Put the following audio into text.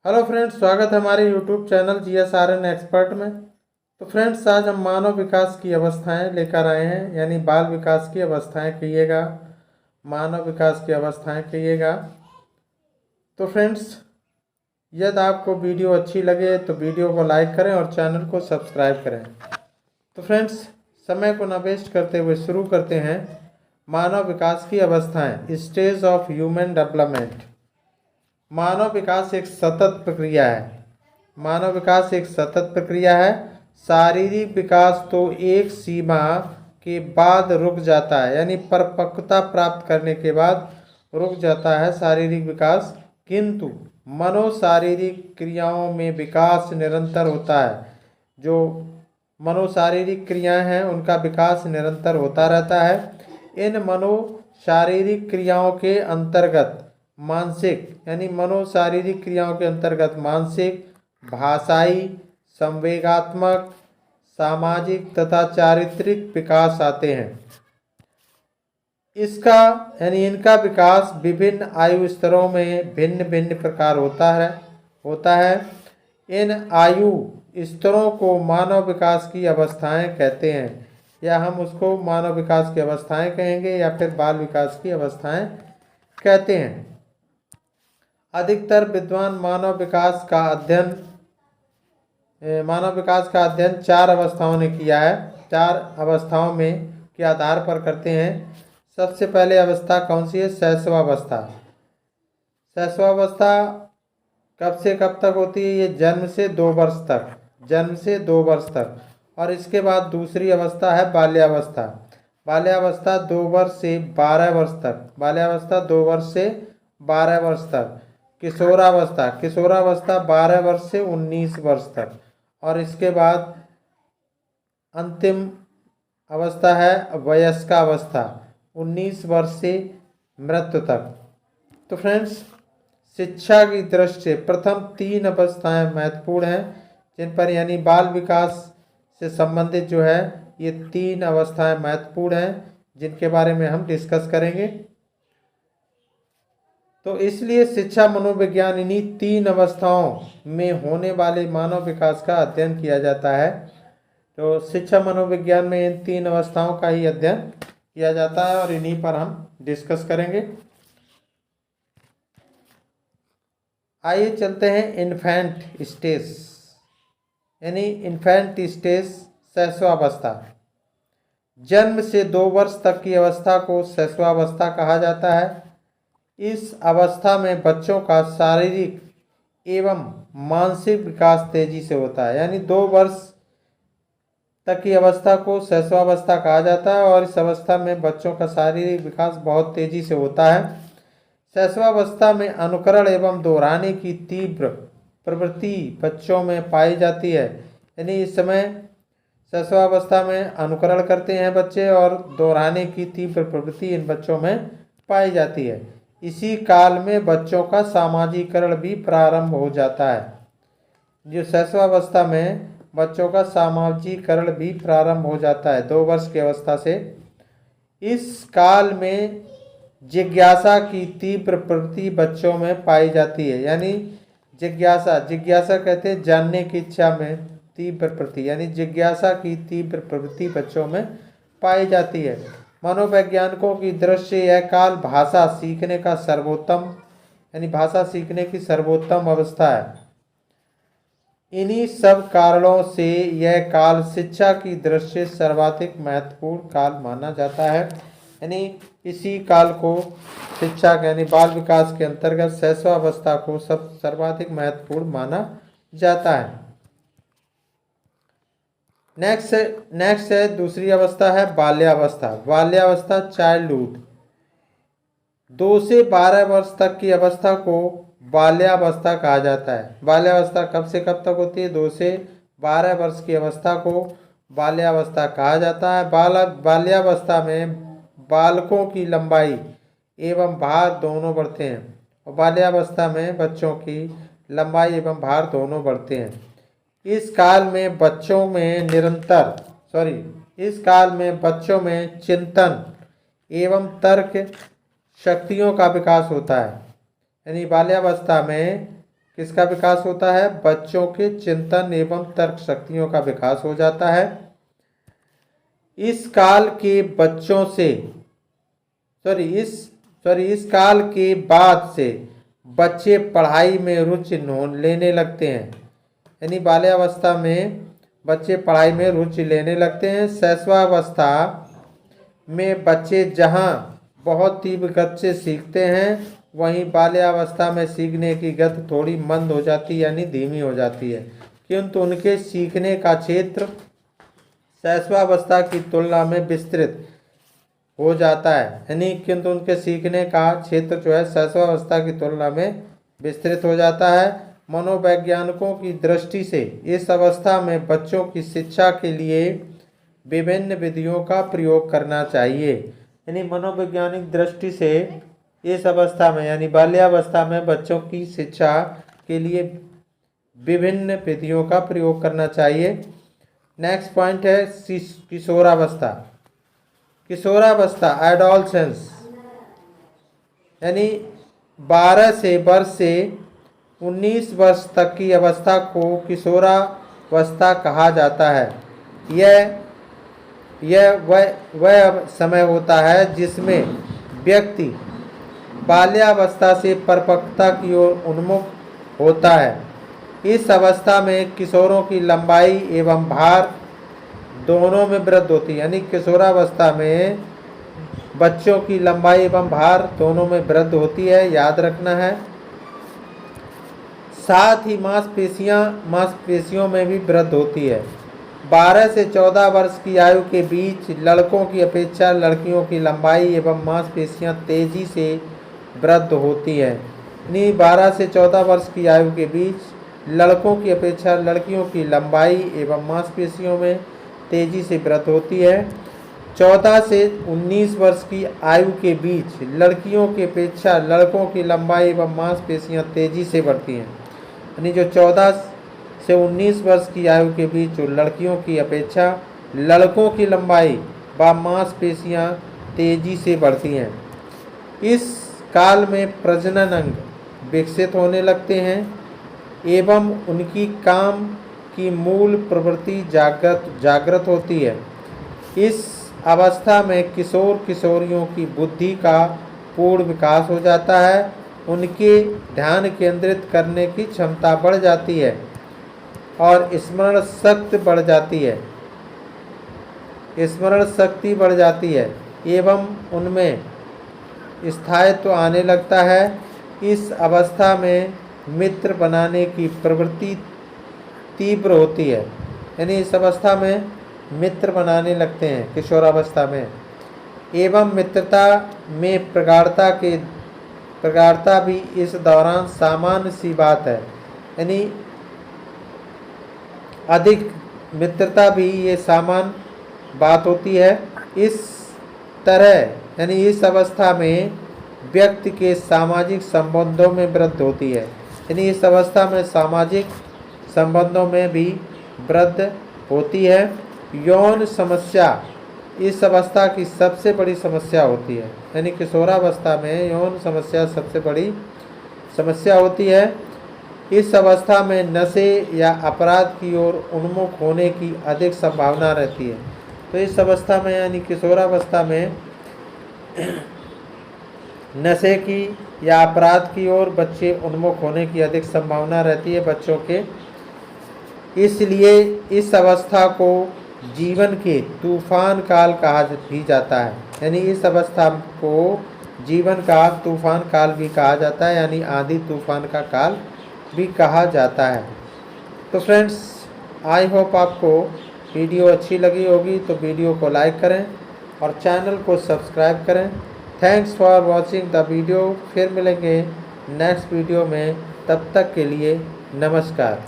Hello friends, स्वागत है हमारे यूट्यूब चैनल GSRN एक्सपर्ट में। तो फ्रेंड्स, आज हम मानव विकास की अवस्थाएं लेकर आए हैं, यानी बाल विकास की अवस्थाएं कहिएगा, मानव विकास की अवस्थाएं कहिएगा। तो फ्रेंड्स, यदि आपको वीडियो अच्छी लगे तो वीडियो को लाइक करें और चैनल को सब्सक्राइब करें। तो फ्रेंड्स, समय को न वेस्ट करते हुए शुरू करते हैं। मानव विकास की अवस्थाएं, स्टेज ऑफ ह्यूमन डेवलपमेंट। मानव विकास एक सतत प्रक्रिया है। मानव विकास एक सतत प्रक्रिया है। शारीरिक विकास तो एक सीमा के बाद रुक जाता है, यानी परिपक्वता प्राप्त करने के बाद रुक जाता है शारीरिक विकास, किंतु मनोशारीरिक क्रियाओं में विकास निरंतर होता है। जो मनोशारीरिक क्रियाएं हैं उनका विकास निरंतर होता रहता है। इन मनोशारीरिक क्रियाओं के अंतर्गत मानसिक, यानी मनोशारीरिक क्रियाओं के अंतर्गत मानसिक, भाषाई, संवेगात्मक, सामाजिक तथा चारित्रिक विकास आते हैं। इसका यानी इनका विकास विभिन्न आयु स्तरों में भिन्न भिन्न प्रकार होता है। इन आयु स्तरों को मानव विकास की अवस्थाएं कहते हैं, या हम उसको मानव विकास की अवस्थाएं कहेंगे या फिर बाल विकास की अवस्थाएं कहते हैं। अधिकतर विद्वान मानव विकास का अध्ययन 4 अवस्थाओं ने किया है। 4 अवस्थाओं में के आधार पर करते हैं। सबसे पहले अवस्था कौन सी है? शैशवावस्था। शैशवावस्था कब से कब तक होती है? ये जन्म से 2 वर्ष तक। जन्म से 2 वर्ष तक। और इसके बाद दूसरी अवस्था है बाल्यावस्था। बाल्यावस्था 2 वर्ष से 12 वर्ष तक। बाल्यावस्था 2 वर्ष से 12 वर्ष तक। किशोरावस्था 12 वर्ष से 19 वर्ष तक। और इसके बाद अंतिम अवस्था है वयस्कावस्था, 19 वर्ष से मृत्यु तक। तो फ्रेंड्स, शिक्षा की दृष्टि से प्रथम 3 अवस्थाएं महत्वपूर्ण हैं, जिन पर यानी बाल विकास से संबंधित जो है ये 3 अवस्थाएं महत्वपूर्ण हैं, जिनके बारे में हम डिस्कस करेंगे। तो इसलिए शिक्षा मनोविज्ञान इन्हीं 3 अवस्थाओं में होने वाले मानव विकास का अध्ययन किया जाता है। तो शिक्षा मनोविज्ञान में इन 3 अवस्थाओं का ही अध्ययन किया जाता है और इन्हीं पर हम डिस्कस करेंगे। आइए चलते हैं इन्फेंट स्टेज, यानी इन्फेंट स्टेज, शैशवावस्था। जन्म से 2 वर्ष तक की अवस्था को शैशवावस्था कहा जाता है। इस अवस्था में बच्चों का शारीरिक एवं मानसिक विकास तेजी से होता है, यानी 2 वर्ष तक की अवस्था को शैशवावस्था कहा जाता है और इस अवस्था में बच्चों का शारीरिक विकास बहुत तेजी से होता है। शैशवावस्था में अनुकरण एवं दोहराने की तीव्र प्रवृत्ति बच्चों में पाई जाती है, यानी इस समय शैशवावस्था में अनुकरण करते हैं बच्चे और दोहराने की तीव्र प्रवृत्ति इन बच्चों में पाई जाती है। इसी काल में बच्चों का सामाजिकरण भी प्रारंभ हो जाता है। जो शैशवावस्था में बच्चों का सामाजिकरण भी प्रारंभ हो जाता है 2 वर्ष की अवस्था से। इस काल में जिज्ञासा की तीव्र प्रवृत्ति बच्चों में पाई जाती है, यानी जिज्ञासा कहते हैं जानने की इच्छा में तीव्र प्रवृत्ति, यानी जिज्ञासा की तीव्र प्रवृत्ति बच्चों में पाई जाती है। मनोवैज्ञानिकों की दृष्टि से यह काल भाषा सीखने का सर्वोत्तम, यानी भाषा सीखने की सर्वोत्तम अवस्था है। इन्हीं सब कारणों से यह काल शिक्षा की दृष्टि से सर्वाधिक महत्वपूर्ण काल माना जाता है, यानी इसी काल को शिक्षा यानी बाल विकास के अंतर्गत शैशवावस्था को सर्वाधिक महत्वपूर्ण माना जाता है। नेक्स्ट है दूसरी अवस्था है बाल्यावस्था। बाल्यावस्था चाइल्डहुड। 2 से 12 वर्ष तक की अवस्था को बाल्यावस्था कहा जाता है। बाल्यावस्था कब से कब तक होती है? 2 से 12 वर्ष की अवस्था को बाल्यावस्था कहा जाता है। बाल्यावस्था में बालकों की लंबाई एवं भार दोनों बढ़ते हैं, और बाल्यावस्था में बच्चों की लंबाई एवं भार दोनों बढ़ते हैं। इस काल में बच्चों में चिंतन एवं तर्क शक्तियों का विकास होता है, यानी बाल्यावस्था में किसका विकास होता है? बच्चों के चिंतन एवं तर्क शक्तियों का विकास हो जाता है। इस काल के बच्चों से इस काल के बाद से बच्चे पढ़ाई में रुचि लेने लगते हैं। यानी बाल्यावस्था में बच्चे पढ़ाई में रुचि लेने लगते हैं। शैशवावस्था में बच्चे जहां बहुत तीव्र गति से सीखते हैं, वहीं बाल्यावस्था में सीखने की गति थोड़ी मंद हो जाती है, यानी धीमी हो जाती है, किंतु उनके सीखने का क्षेत्र शैशवावस्था की तुलना में विस्तृत हो जाता है। यानी किंतु उनके सीखने का क्षेत्र जो है शैशवावस्था की तुलना में विस्तृत हो जाता है। मनोवैज्ञानिकों की दृष्टि से इस अवस्था में बच्चों की शिक्षा के लिए विभिन्न विधियों का प्रयोग करना चाहिए। यानी मनोवैज्ञानिक दृष्टि से इस अवस्था में यानी बाल्यावस्था में बच्चों की शिक्षा के लिए विभिन्न विधियों का प्रयोग करना चाहिए। नेक्स्ट पॉइंट है किशोरावस्था। किशोरावस्था एडोलसेंस यानी 12 से वर्ष से 19 वर्ष तक की अवस्था को किशोरावस्था कहा जाता है। यह वह समय होता है जिसमें व्यक्ति बाल्यावस्था से परिपक्वता की ओर उन्मुख होता है। इस अवस्था में किशोरों की लंबाई एवं भार दोनों में वृद्धि होती है। यानी किशोरावस्था में बच्चों की लंबाई एवं भार दोनों में वृद्धि होती है, याद रखना है। साथ ही मांसपेशियों में भी वृद्धि होती है। 12 से 14 वर्ष की आयु के बीच लड़कों की अपेक्षा लड़कियों की लंबाई एवं मांसपेशियां तेजी से वृद्धि होती है। यानी 12 से 14 वर्ष की आयु के बीच लड़कों की अपेक्षा लड़कियों की लंबाई एवं मांसपेशियों में तेजी से वृद्धि होती है। 14 से 19 वर्ष की आयु के बीच लड़कियों की अपेक्षा लड़कों की लंबाई एवं मांसपेशियां तेजी से बढ़ती हैं। यानी जो 14 से 19 वर्ष की आयु के बीच जो लड़कियों की अपेक्षा लड़कों की लंबाई व मांसपेशियां तेजी से बढ़ती हैं। इस काल में प्रजनन अंग विकसित होने लगते हैं एवं उनकी काम की मूल प्रवृत्ति जागृत होती है। इस अवस्था में किशोर किशोरियों की बुद्धि का पूर्ण विकास हो जाता है। उनके ध्यान केंद्रित करने की क्षमता बढ़ जाती है और स्मरण शक्ति बढ़ जाती है एवं उनमें स्थायित्व आने लगता है। इस अवस्था में मित्र बनाने की प्रवृत्ति तीव्र होती है। यानी इस अवस्था में मित्र बनाने लगते हैं किशोरावस्था में, एवं मित्रता में प्रगाढ़ता भी इस दौरान सामान्य सी बात है। यानी अधिक मित्रता भी ये सामान्य बात होती है। इस तरह यानी इस अवस्था में व्यक्ति के सामाजिक संबंधों में वृद्धि होती है। यानी इस अवस्था में सामाजिक संबंधों में भी वृद्धि होती है। यौन समस्या इस अवस्था की सबसे बड़ी समस्या होती है। यानी किशोरावस्था में यौन समस्या सबसे बड़ी समस्या होती है। इस अवस्था में नशे या अपराध की ओर उन्मुख होने की अधिक संभावना रहती है। तो इस अवस्था में यानी किशोरावस्था में नशे की या अपराध की ओर बच्चे उन्मुख होने की अधिक संभावना रहती है बच्चों के। इसलिए इस अवस्था को जीवन के तूफान काल कहा भी जाता है। यानी इस अवस्था को जीवन का तूफान काल भी कहा जाता है, यानी आंधी तूफान का काल भी कहा जाता है। तो फ्रेंड्स, आई होप आपको वीडियो अच्छी लगी होगी, तो वीडियो को लाइक करें और चैनल को सब्सक्राइब करें। Thanks for watching the video. फिर मिलेंगे नेक्स्ट वीडियो में, तब तक के लिए नमस्कार।